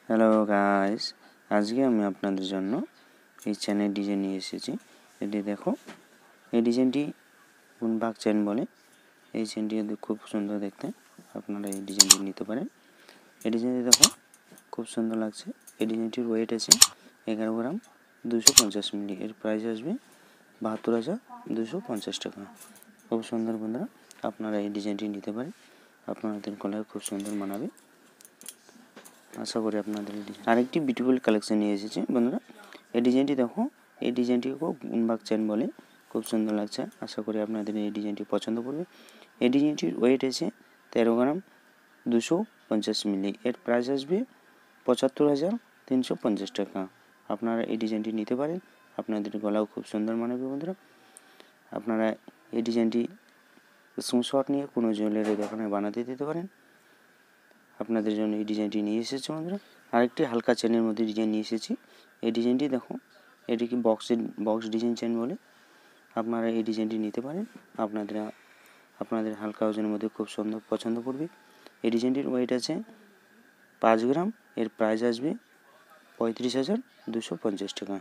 Hello guys, আজকে আমি আপনাদের জন্য এই চেনের ডিজাইন নিয়ে এসেছি। এটি দেখো, এই ডিজাইনটি গুনবাগ চেন বলে। এই চেনটি খুব সুন্দর দেখতে, আপনারা এই ডিজাইনটি নিতে পারেন। এই ডিজাইনটি দেখো খুব সুন্দর লাগছে। এই ডিজাইনটির ওয়েট আছে 11 গ্রাম 250 মিলি। এর প্রাইস আসবে 72,250 টাকা। খুব সুন্দর বন্ধুরা, আপনারা এই ডিজাইনটি নিতে পারেন, আপনাদের গলায় খুব সুন্দর মানাবে। আশা করি আপনাদের আরেকটি বিউটিফুল কালেকশন নিয়ে এসেছি বন্ধুরা। এই ডিজাইনটি দেখো, এই ডিজাইনটিকে গুনবাগ চেন বলে, খুব সুন্দর লাগছে। আশা করি আপনাদের এই ডিজাইনটি পছন্দ করবে। এই ডিজাইনটির ওয়েট আছে 13 গ্রাম 250 মিলি। এর প্রাইস আসবে 75,350 টাকা। আপনারা এই ডিজাইনটি নিতে পারেন, আপনাদের গলাও খুব সুন্দর মানাবে বন্ধুরা। আপনারা এই ডিজাইনটি স্ক্রিনশট নিয়ে কোনো জুয়েলারি দোকানে বানাতে দিতে পারেন। আপনাদের জন্য এই ডিজাইনটি নিয়ে এসেছি বন্ধুরা। আরেকটি হালকা চেনের মধ্যে ডিজাইন নিয়ে এসেছি। এই ডিজাইনটি দেখো, এটি কি বক্স ডিজাইন চেন বলে। আপনারা এই ডিজাইনটি নিতে পারেন, আপনাদের হালকা ওজনের মধ্যে খুব সুন্দর পছন্দ করবে। এই ডিজাইনটির ওয়েট আছে 5 গ্রাম। এর প্রাইস আসবে 35,250 টাকা।